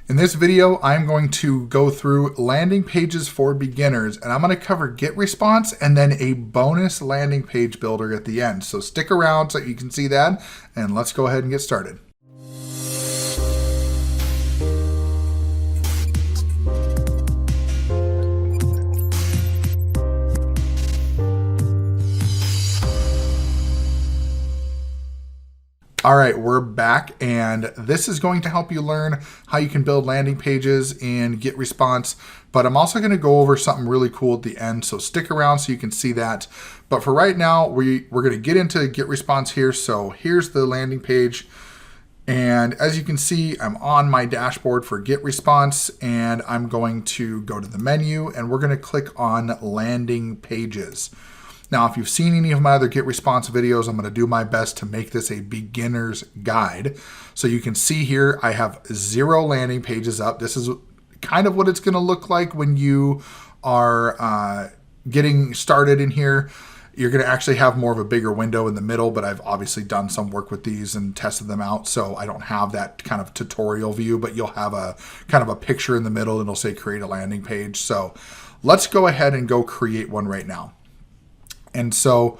In this video, I'm going to go through landing pages for beginners, and I'm going to cover GetResponse and then a bonus landing page builder at the end. So stick around so you can see that, and let's go ahead and get started. All right, we're back, and this is going to help you learn how you can build landing pages in GetResponse, but I'm also going to go over something really cool at the end, so stick around so you can see that. But for right now, we're going to get into GetResponse here. So here's the landing page, and as you can see, I'm on my dashboard for GetResponse, and I'm going to go to the menu, and we're going to click on landing pages. Now, if you've seen any of my other GetResponse videos, I'm going to do my best to make this a beginner's guide. So you can see here, I have 0 landing pages up. This is kind of what it's going to look like when you are getting started in here. You're going to actually have more of a bigger window in the middle, but I've obviously done some work with these and tested them out. So I don't have that kind of tutorial view, but you'll have a kind of a picture in the middle and it'll say create a landing page. So let's go ahead and go create one right now. And so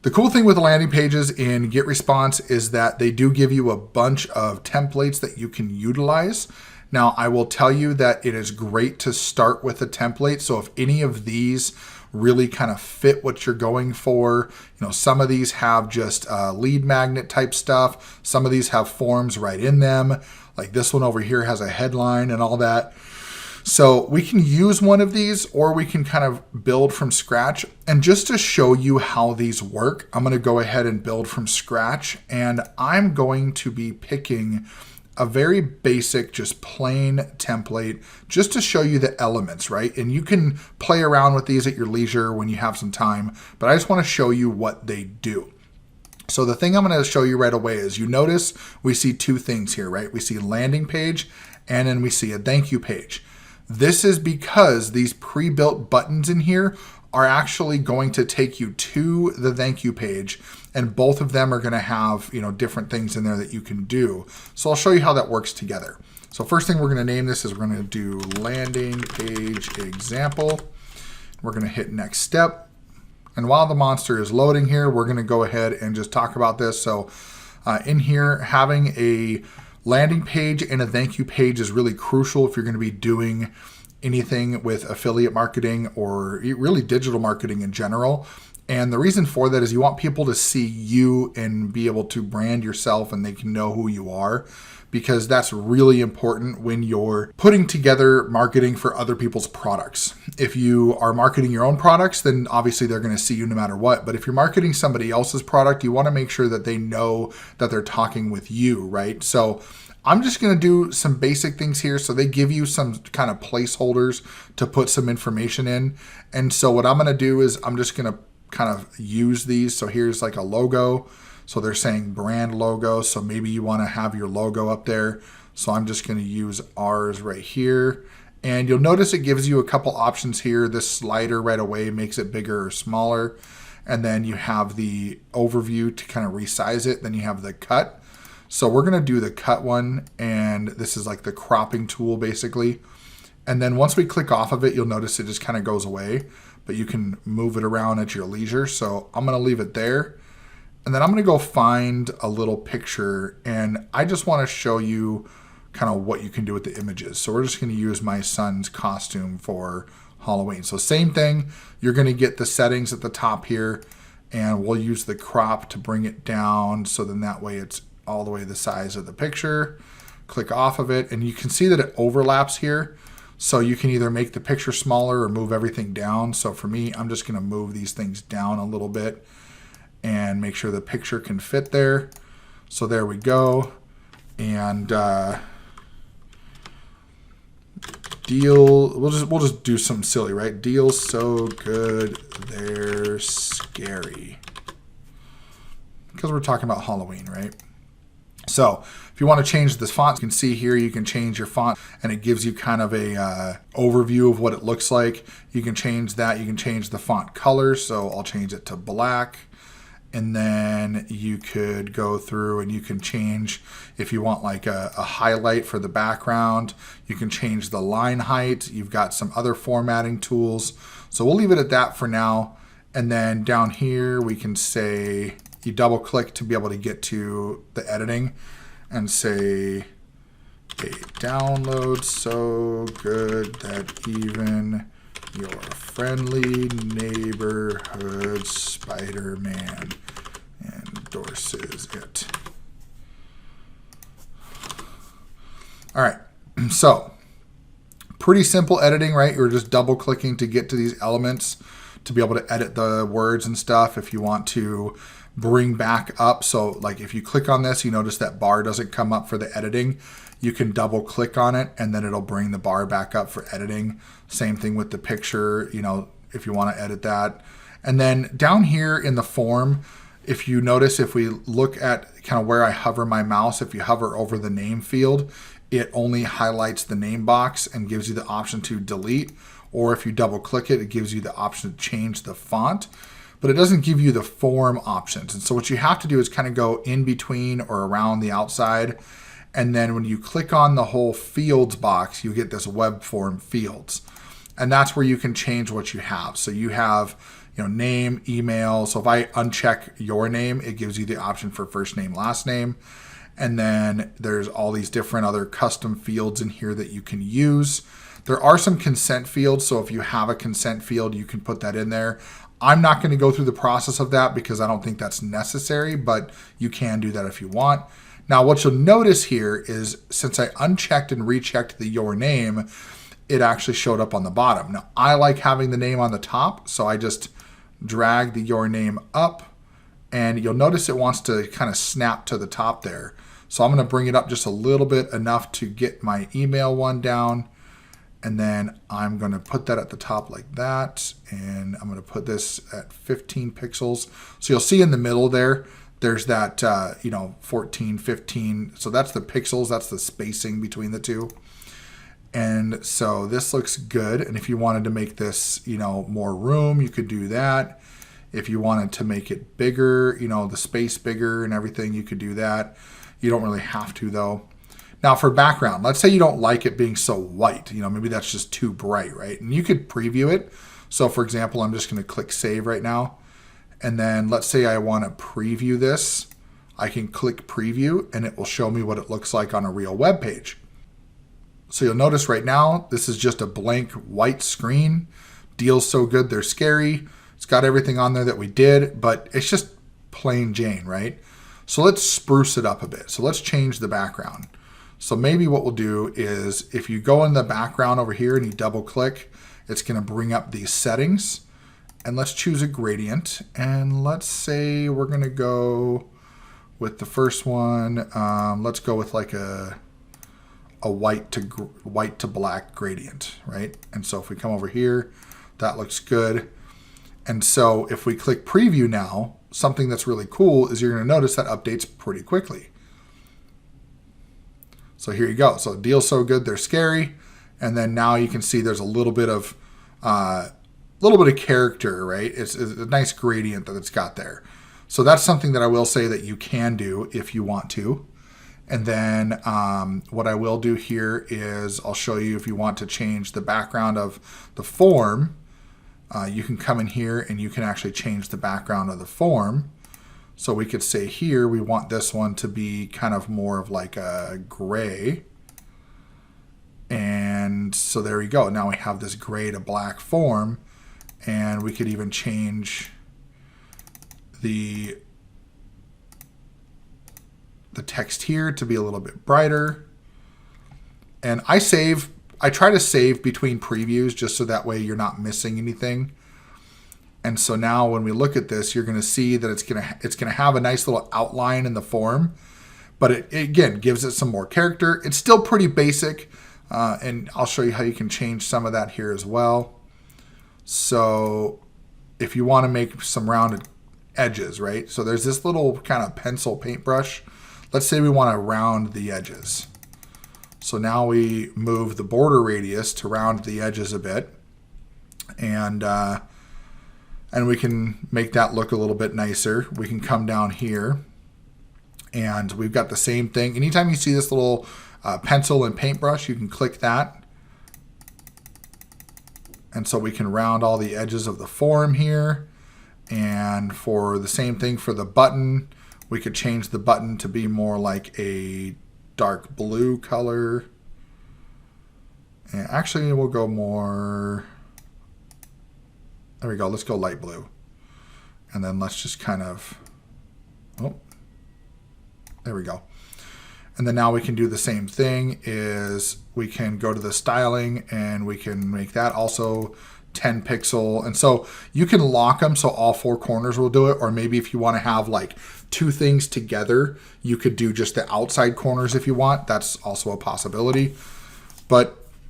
the cool thing with the landing pages in GetResponse is that they do give you a bunch of templates that you can utilize. Now, I will tell you that it is great to start with a template. So if any of these really kind of fit what you're going for, some of these have just lead magnet type stuff. Some of these have forms right in them. Like this one over here has a headline and all that. So we can use one of these, or we can kind of build from scratch. And just to show you how these work, I'm going to go ahead and build from scratch. And I'm going to be picking a very basic, just plain template, just to show you the elements, right? And you can play around with these at your leisure when you have some time, but I just want to show you what they do. So the thing I'm going to show you right away is, you notice we see 2 things here, right? We see landing page, and then we see a thank you page. This is because these pre-built buttons in here are actually going to take you to the thank you page, and both of them are going to have, different things in there that you can do. So I'll show you how that works together. So first thing we're going to name this is we're going to do landing page example. We're going to hit next step. And while the monster is loading here, we're going to go ahead and just talk about this. So in here, having a landing page and a thank you page is really crucial if you're going to be doing anything with affiliate marketing or really digital marketing in general. And the reason for that is you want people to see you and be able to brand yourself, and they can know who you are, because that's really important when you're putting together marketing for other people's products. If you are marketing your own products, then obviously they're going to see you no matter what. But if you're marketing somebody else's product, you want to make sure that they know that they're talking with you, right? So I'm just going to do some basic things here. So they give you some kind of placeholders to put some information in. And so what I'm going to do is I'm just going to kind of use these. So here's like a logo. So they're saying brand logo. So maybe you want to have your logo up there. So I'm just going to use ours right here. And you'll notice it gives you a couple options here. This slider right away makes it bigger or smaller. And then you have the overview to kind of resize it. Then you have the cut. So we're going to do the cut one. And this is like the cropping tool basically. And then once we click off of it, you'll notice it just kind of goes away. But you can move it around at your leisure. So I'm going to leave it there. And then I'm going to go find a little picture, and I just want to show you kind of what you can do with the images. So we're just going to use my son's costume for Halloween. So same thing, you're going to get the settings at the top here, and we'll use the crop to bring it down. So then that way it's all the way the size of the picture. Click off of it, and you can see that it overlaps here. So you can either make the picture smaller or move everything down. So for me, I'm just going to move these things down a little bit and make sure the picture can fit there. So there we go. And deal, we'll just do something silly, right? Deals so good they're scary, because we're talking about Halloween, right? So if you want to change this font, you can see here, you can change your font, and it gives you kind of a overview of what it looks like. You can change that. You can change the font color. So I'll change it to black. And then you could go through and you can change if you want like a highlight for the background. You can change the line height. You've got some other formatting tools. So we'll leave it at that for now. And then down here we can say, you double click to be able to get to the editing and say, a download so good that even your friendly neighborhood Spider-Man endorses it. All right, so pretty simple editing, right? You're just double clicking to get to these elements to be able to edit the words and stuff. If you want to bring back up, so like if you click on this, you notice that bar doesn't come up for the editing. You can double click on it and then it'll bring the bar back up for editing. Same thing with the picture, you know, if you want to edit that. And then down here in the form, if you notice, if we look at kind of where I hover my mouse, if you hover over the name field, it only highlights the name box and gives you the option to delete. Or if you double click it, it gives you the option to change the font, but it doesn't give you the form options. And so what you have to do is kind of go in between or around the outside. And then when you click on the whole fields box, you get this web form fields. And that's where you can change what you have. So you have, you know, name, email. So if I uncheck your name, it gives you the option for first name, last name. And then there's all these different other custom fields in here that you can use. There are some consent fields. So if you have a consent field, you can put that in there. I'm not going to go through the process of that because I don't think that's necessary, but you can do that if you want. Now, what you'll notice here is since I unchecked and rechecked the your name, it actually showed up on the bottom. Now, I like having the name on the top, so I just drag the your name up, and you'll notice it wants to kind of snap to the top there. So I'm going to bring it up just a little bit, enough to get my email one down, and then I'm going to put that at the top like that, and I'm going to put this at 15 pixels. So you'll see in the middle there, there's that, 14, 15. So that's the pixels. That's the spacing between the two. And so this looks good. And if you wanted to make this, more room, you could do that. If you wanted to make it bigger, the space bigger and everything, you could do that. You don't really have to though. Now for background, let's say you don't like it being so white. Maybe that's just too bright, right? And you could preview it. So for example, I'm just going to click save right now. And then let's say I want to preview this. I can click preview and it will show me what it looks like on a real web page. So you'll notice right now, this is just a blank white screen. Deals so good, they're scary. It's got everything on there that we did, but it's just plain Jane, right? So let's spruce it up a bit. So let's change the background. So maybe what we'll do is if you go in the background over here and you double click, it's going to bring up these settings. And let's choose a gradient. And let's say we're going to go with the first one. Let's go with like a white to black gradient, right? And so if we come over here, that looks good. And so if we click preview now, something that's really cool is you're going to notice that updates pretty quickly. So here you go. So deals so good, they're scary. And then now you can see there's a little bit of character, right? It's a nice gradient that it's got there. So that's something that I will say that you can do if you want to. And then what I will do here is I'll show you if you want to change the background of the form, you can come in here and you can actually change the background of the form. So we could say here, we want this one to be kind of more of like a gray. And so there we go. Now we have this gray to black form. And we could even change the text here to be a little bit brighter. And I try to save between previews just so that way you're not missing anything. And so now when we look at this, you're going to see that it's going to have a nice little outline in the form, but it again gives it some more character. It's still pretty basic, and I'll show you how you can change some of that here as well. So if you want to make some rounded edges, right? So there's this little kind of pencil paintbrush. Let's say we want to round the edges. So now we move the border radius to round the edges a bit. And And we can make that look a little bit nicer. We can come down here and we've got the same thing. Anytime you see this little pencil and paintbrush, you can click that. And so we can round all the edges of the form here. And for the same thing for the button, we could change the button to be more like a dark blue color. And actually we'll go more, there we go, let's go light blue. And then let's just kind of, oh, there we go. And then now we can do the same thing, is we can go to the styling and we can make that also 10 pixel. And so you can lock them so all four corners will do it. Or maybe if you want to have like two things together, you could do just the outside corners if you want. That's also a possibility.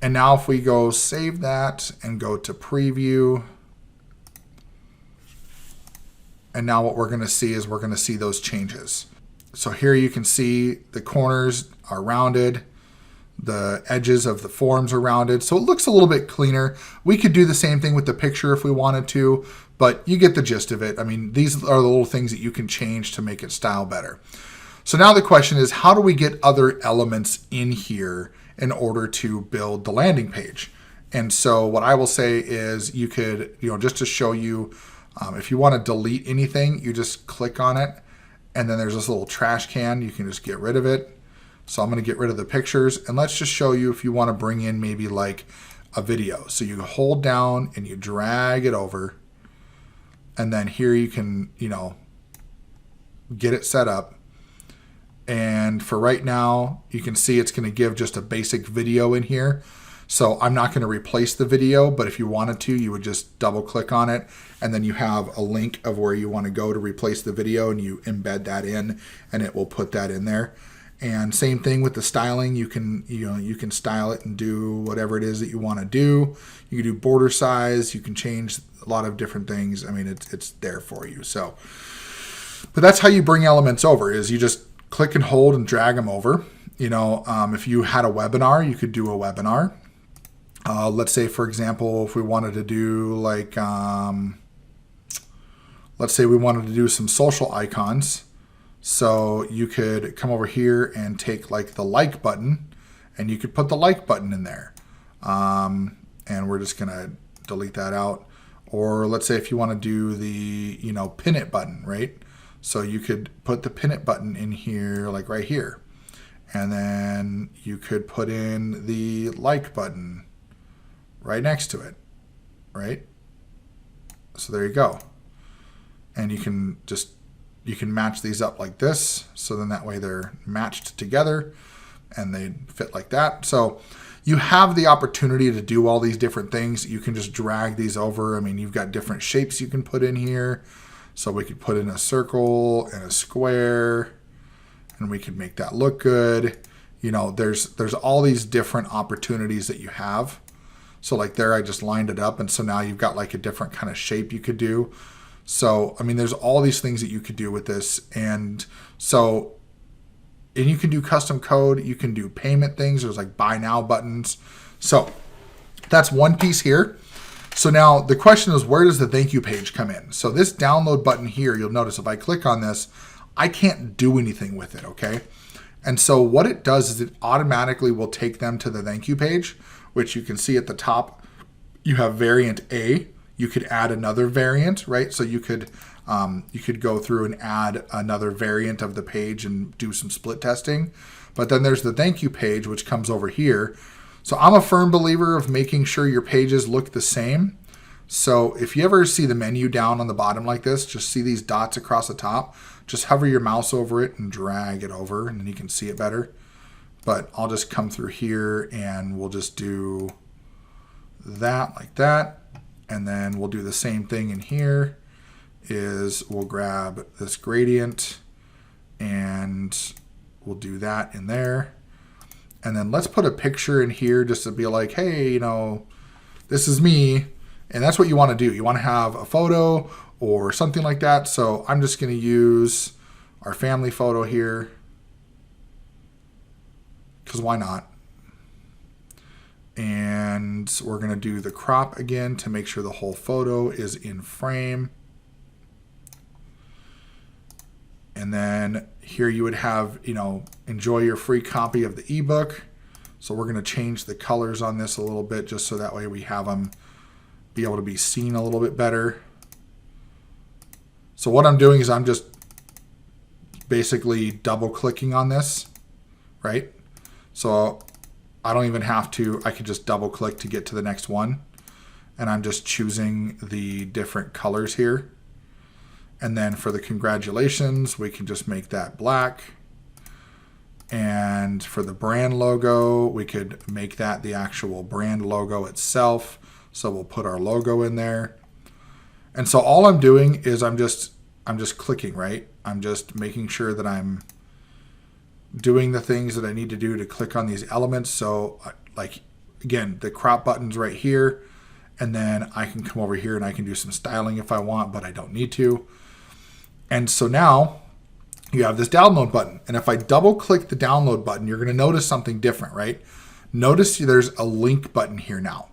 And now if we go save that and go to preview, and now what we're going to see is we're going to see those changes. So here you can see the corners are rounded, the edges of the forms are rounded, so it looks a little bit cleaner. We could do the same thing with the picture if we wanted to, but you get the gist of it. I mean, these are the little things that you can change to make it style better. So now the question is, how do we get other elements in here in order to build the landing page? And so what I will say is you could, just to show you, if you want to delete anything, you just click on it, and then there's this little trash can. You can just get rid of it. So I'm going to get rid of the pictures, and let's just show you if you want to bring in maybe like a video. So you hold down and you drag it over, and then here you can, get it set up. And for right now, you can see it's going to give just a basic video in here. So I'm not going to replace the video, but if you wanted to, you would just double click on it, and then you have a link of where you want to go to replace the video, and you embed that in, and it will put that in there. And same thing with the styling. You can style it and do whatever it is that you want to do. You can do border size. You can change a lot of different things. I mean, it's there for you. So, but that's how you bring elements over, is you just click and hold and drag them over. If you had a webinar, you could do a webinar. Let's say, for example, if we wanted to do like, let's say we wanted to do some social icons. So you could come over here and take like the like button, and you could put the like button in there. And we're just going to delete that out. Or let's say if you want to do the, pin it button, right? So you could put the pin it button in here, like right here. And then you could put in the like button right next to it, right? So there you go. And you can match these up like this. So then that way they're matched together and they fit like that. So you have the opportunity to do all these different things. You can just drag these over. I mean, you've got different shapes you can put in here. So we could put in a circle and a square, and we could make that look good. There's all these different opportunities that you have. So like there, I just lined it up, and so now you've got like a different kind of shape you could do. So, I mean, there's all these things that you could do with this. And you can do custom code. You can do payment things. There's like buy now buttons. So that's one piece here. So now the question is, where does the thank you page come in? So this download button here, you'll notice if I click on this, I can't do anything with it, okay? And so what it does is it automatically will take them to the thank you page, which you can see at the top. You have variant A. You could add another variant, right? So you could go through and add another variant of the page and do some split testing. But then there's the thank you page, which comes over here. So I'm a firm believer of making sure your pages look the same. So if you ever see the menu down on the bottom like this, just see these dots across the top, just hover your mouse over it and drag it over, and then you can see it better. But I'll just come through here and we'll just do that like that. And then we'll do the same thing in here, is we'll grab this gradient and we'll do that in there. And then let's put a picture in here just to be like, hey, this is me. And that's what you want to do. You want to have a photo or something like that. So I'm just going to use our family photo here, because why not? And we're going to do the crop again to make sure the whole photo is in frame. And then here you would have, enjoy your free copy of the ebook. So we're going to change the colors on this a little bit just so that way we have them be able to be seen a little bit better. So what I'm doing is I'm just basically double clicking on this, right? So I don't even have to, I can just double click to get to the next one. And I'm just choosing the different colors here. And then for the congratulations, we can just make that black. And for the brand logo, we could make that the actual brand logo itself. So we'll put our logo in there. And so all I'm doing is I'm just clicking, right? I'm just making sure that I'm doing the things that I need to do to click on these elements. So like, again, the crop button's right here. And then I can come over here and I can do some styling if I want, but I don't need to. And so now you have this download button. And if I double click the download button, you're going to notice something different, right? Notice there's a link button here now.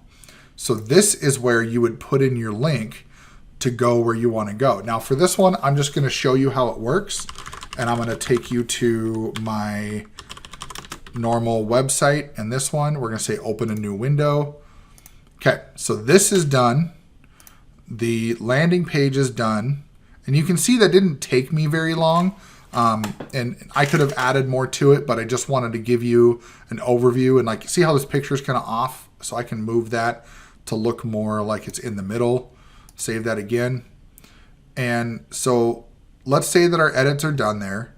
So this is where you would put in your link to go where you want to go. Now for this one, I'm just going to show you how it works. And I'm going to take you to my normal website. And this one, we're going to say open a new window. Okay, so this is done. The landing page is done. And you can see that didn't take me very long. And I could have added more to it, but I just wanted to give you an overview. And like, see how this picture is kind of off? So I can move that to look more like it's in the middle. Save that again. And so let's say that our edits are done there.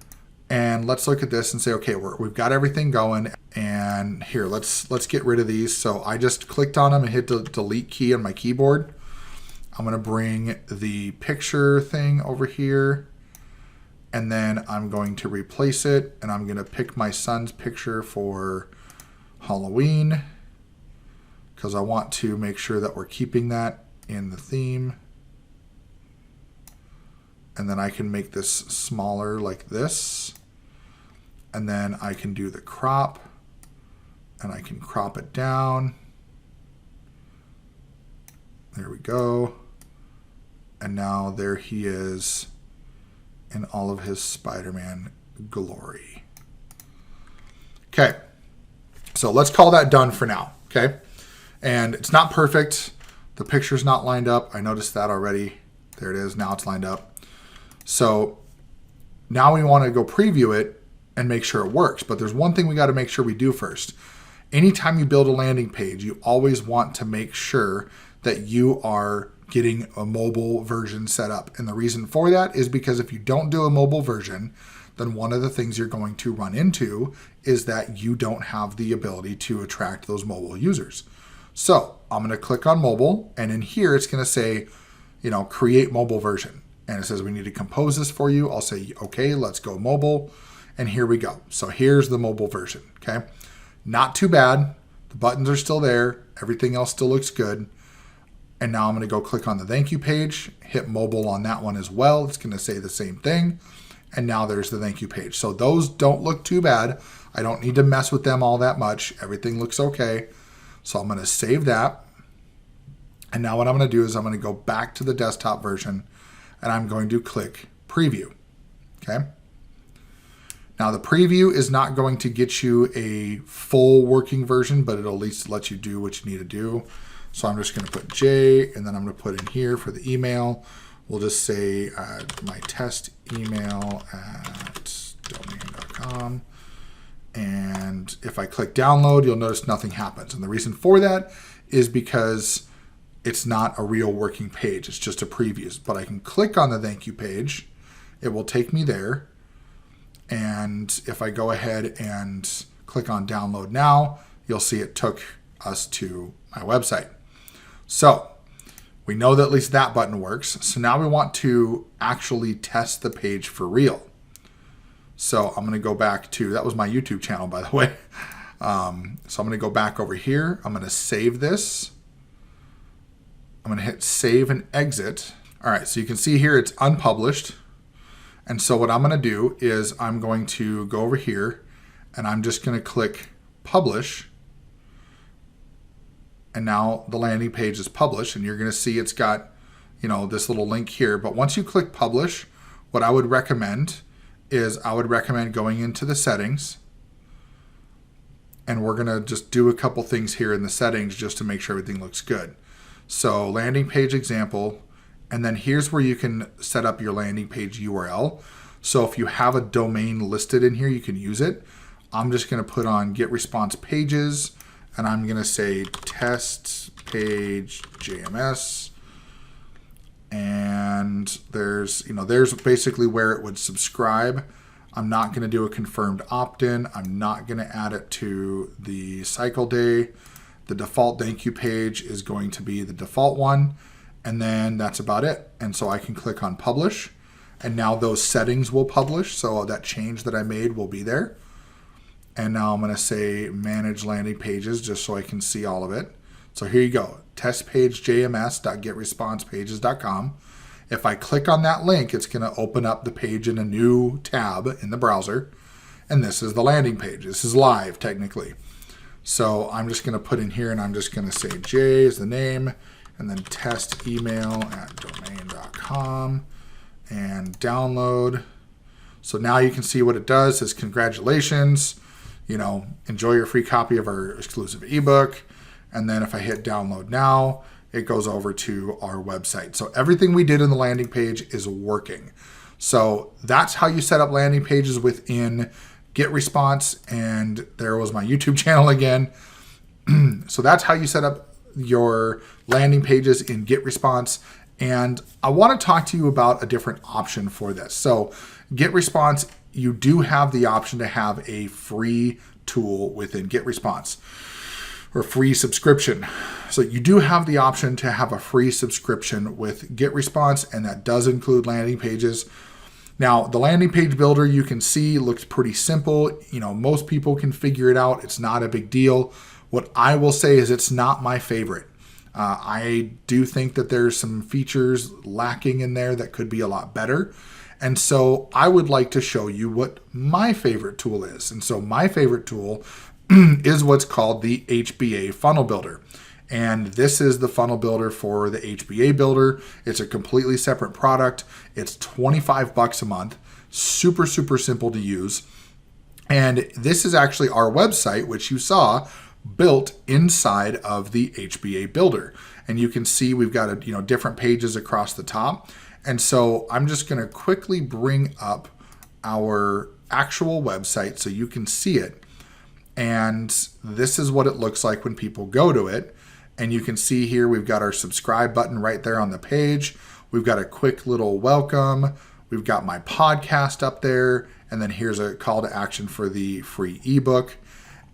And let's look at this and say, okay, we've got everything going. And here, let's get rid of these. So I just clicked on them and hit the delete key on my keyboard. I'm going to bring the picture thing over here. And then I'm going to replace it. And I'm going to pick my son's picture for Halloween, because I want to make sure that we're keeping that in the theme. And then I can make this smaller like this. And then I can do the crop. And I can crop it down. There we go. And now there he is in all of his Spider-Man glory. Okay. So let's call that done for now. Okay. And it's not perfect. The picture's not lined up. I noticed that already. There it is. Now it's lined up. So now we want to go preview it and make sure it works. But there's one thing we got to make sure we do first. Anytime you build a landing page, you always want to make sure that you are getting a mobile version set up. And the reason for that is because if you don't do a mobile version, then one of the things you're going to run into is that you don't have the ability to attract those mobile users. So I'm going to click on mobile, and in here it's going to say, create mobile version. And it says we need to compose this for you. I'll say, okay, let's go mobile. And here we go. So here's the mobile version. Okay. Not too bad. The buttons are still there. Everything else still looks good. And now I'm going to go click on the thank you page, hit mobile on that one as well. It's going to say the same thing. And now there's the thank you page. So those don't look too bad. I don't need to mess with them all that much. Everything looks okay. So I'm going to save that. And now what I'm going to do is I'm going to go back to the desktop version and I'm going to click preview. Okay. Now the preview is not going to get you a full working version, but it'll at least let you do what you need to do. So I'm just going to put J, and then I'm going to put in here for the email. We'll just say my test email at domain.com. And if I click download, you'll notice nothing happens. And the reason for that is because it's not a real working page. It's just a preview. But I can click on the thank you page. It will take me there. And if I go ahead and click on download now, you'll see it took us to my website. So we know that at least that button works. So now we want to actually test the page for real. So I'm going to go back to, that was my YouTube channel, by the way. So I'm going to go back over here. I'm going to save this. I'm going to hit save and exit. All right, so you can see here it's unpublished. And so what I'm going to do is I'm going to go over here and I'm just going to click publish. And now the landing page is published, and you're going to see it's got, this little link here. But once you click publish, what I would recommend is going into the settings, and we're going to just do a couple things here in the settings just to make sure everything looks good. So landing page example, and then here's where you can set up your landing page URL. So if you have a domain listed in here, you can use it. I'm just going to put on GetResponse pages, and I'm going to say test page JMS. And there's basically where it would subscribe. I'm not going to do a confirmed opt-in. I'm not going to add it to the cycle day. The default thank you page is going to be the default one. And then that's about it. And so I can click on publish. And now those settings will publish. So that change that I made will be there. And now I'm going to say manage landing pages just so I can see all of it. So here you go, testpagejms.getresponsepages.com. If I click on that link, it's going to open up the page in a new tab in the browser. And this is the landing page. This is live technically. So I'm just going to put in here, and I'm just going to say J is the name, and then test email at domain.com and download. So now you can see what it does. It says congratulations, enjoy your free copy of our exclusive ebook. And then if I hit download now, it goes over to our website. So everything we did in the landing page is working. So that's how you set up landing pages within GetResponse. And there was my YouTube channel again. So that's how you set up your landing pages in GetResponse. And I want to talk to you about a different option for this. So GetResponse, you do have the option to have a free tool within GetResponse, or free subscription. So you do have the option to have a free subscription with GetResponse, and that does include landing pages. Now, the landing page builder, you can see, looks pretty simple. Most people can figure it out. It's not a big deal. What I will say is it's not my favorite. I do think that there's some features lacking in there that could be a lot better. And so I would like to show you what my favorite tool is. And so my favorite tool is what's called the HBA Funnel Builder. And this is the funnel builder for the HBA Builder. It's a completely separate product. It's $25 a month. Super, super simple to use. And this is actually our website, which you saw built inside of the HBA Builder. And you can see we've got different pages across the top. And so I'm just going to quickly bring up our actual website so you can see it. And this is what it looks like when people go to it. And you can see here we've got our subscribe button right there on the page. We've got a quick little welcome. We've got my podcast up there. And then here's a call to action for the free ebook.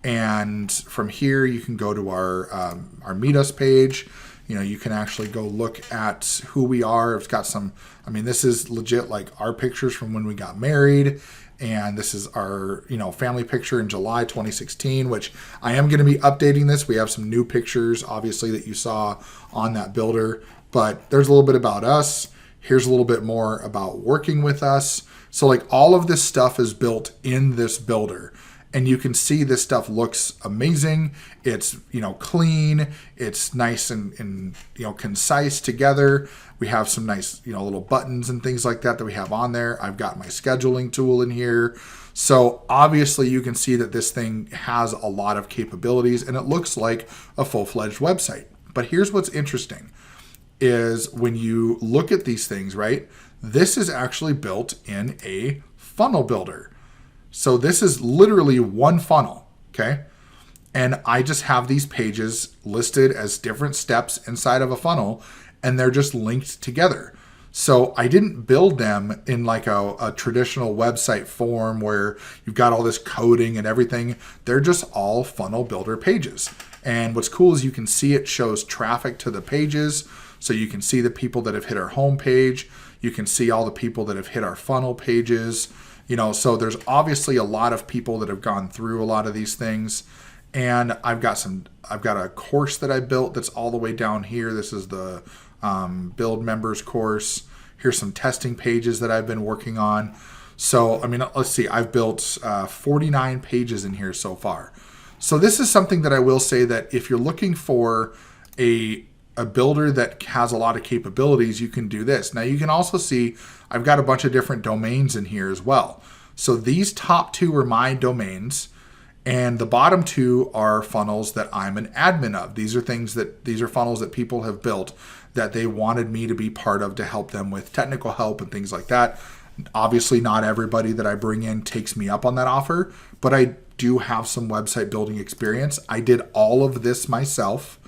And from here, you can go to our Meet Us page. You can actually go look at who we are. It's got some, this is legit like our pictures from when we got married. And this is our, family picture in July 2016, which I am going to be updating this. We have some new pictures, obviously, that you saw on that builder. But there's a little bit about us. Here's a little bit more about working with us. So like all of this stuff is built in this builder. And you can see this stuff looks amazing. It's, clean. It's nice and concise together. We have some nice, little buttons and things like that we have on there. I've got my scheduling tool in here. So obviously you can see that this thing has a lot of capabilities and it looks like a full-fledged website. But here's what's interesting is when you look at these things, right? This is actually built in a funnel builder. So this is literally one funnel, okay? And I just have these pages listed as different steps inside of a funnel, and they're just linked together. So I didn't build them in like a traditional website form where you've got all this coding and everything. They're just all funnel builder pages. And what's cool is you can see it shows traffic to the pages. So you can see the people that have hit our home page. You can see all the people that have hit our funnel pages. So there's obviously a lot of people that have gone through a lot of these things. And I've got a course that I built that's all the way down here. This is the Build Members course. Here's some testing pages that I've been working on. So, let's see, I've built 49 pages in here so far. So this is something that I will say that if you're looking for a builder that has a lot of capabilities, you can do this. Now you can also see I've got a bunch of different domains in here as well. So these top 2 are my domains, and the bottom 2 are funnels that I'm an admin of. These are funnels that people have built that they wanted me to be part of to help them with technical help and things like that. Obviously, not everybody that I bring in takes me up on that offer, but I do have some website building experience. I did all of this myself.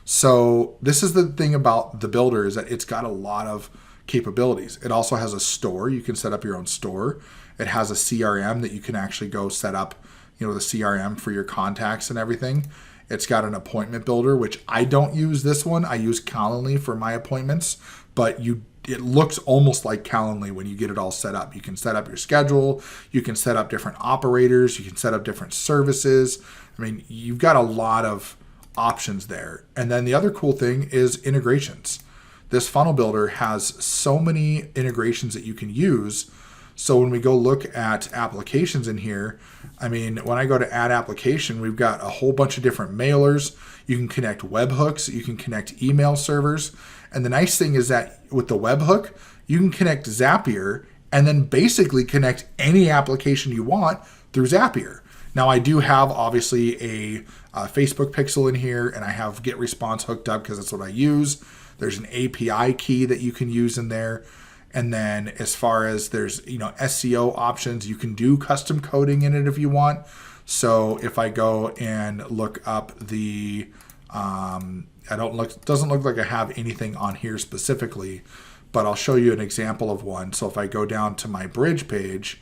So this is the thing about the builder, is that it's got a lot of capabilities. It also has a store. You can set up your own store. It has a CRM that you can actually go set up, the CRM for your contacts and everything. It's got an appointment builder, which I don't use this one. I use Calendly for my appointments, but it looks almost like Calendly when you get it all set up. You can set up your schedule. You can set up different operators. You can set up different services. I mean, you've got a lot of options there. And then the other cool thing is integrations. This funnel builder has so many integrations that you can use. So when we go look at applications in here, I mean, when I go to add application, we've got a whole bunch of different mailers. You can connect webhooks. You can connect email servers. And the nice thing is that with the webhook, you can connect Zapier and then basically connect any application you want through Zapier. Now I do have obviously a Facebook pixel in here, and I have GetResponse hooked up because that's what I use. There's an API key that you can use in there. And then as far as there's, SEO options, you can do custom coding in it if you want. So if I go and look up the, doesn't look like I have anything on here specifically, but I'll show you an example of one. So if I go down to my bridge page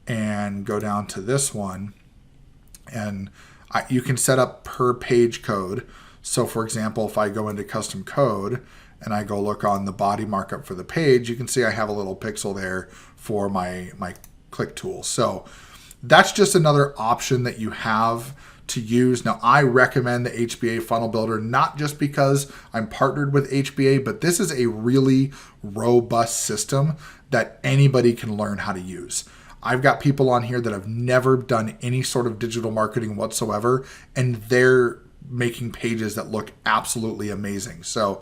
and go down to this one, and you can set up per page code. So for example, if I go into custom code and I go look on the body markup for the page, you can see I have a little pixel there for my click tool. So that's just another option that you have to use. Now, I recommend the HBA Funnel Builder, not just because I'm partnered with HBA, but this is a really robust system that anybody can learn how to use. I've got people on here that have never done any sort of digital marketing whatsoever, and they're making pages that look absolutely amazing. So,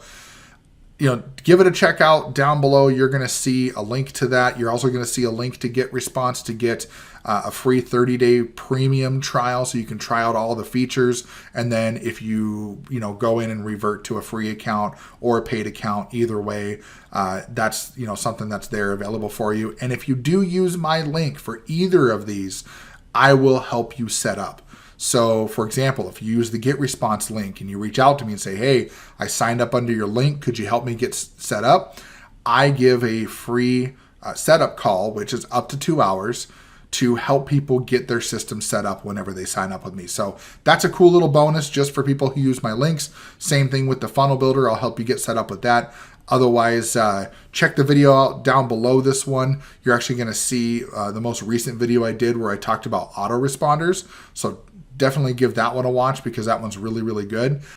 give it a check out down below. You're going to see a link to that. You're also going to see a link to GetResponse to get a free 30-day premium trial, so you can try out all the features. And then if you go in and revert to a free account or a paid account, either way, that's something that's there available for you. And if you do use my link for either of these, I will help you set up. So for example, if you use the GetResponse link and you reach out to me and say, hey, I signed up under your link, could you help me get set up? I give a free setup call, which is up to 2 hours, to help people get their system set up whenever they sign up with me. So that's a cool little bonus just for people who use my links. Same thing with the funnel builder. I'll help you get set up with that. Otherwise, check the video out down below this one. You're actually going to see the most recent video I did where I talked about autoresponders. So definitely give that one a watch because that one's really, really good.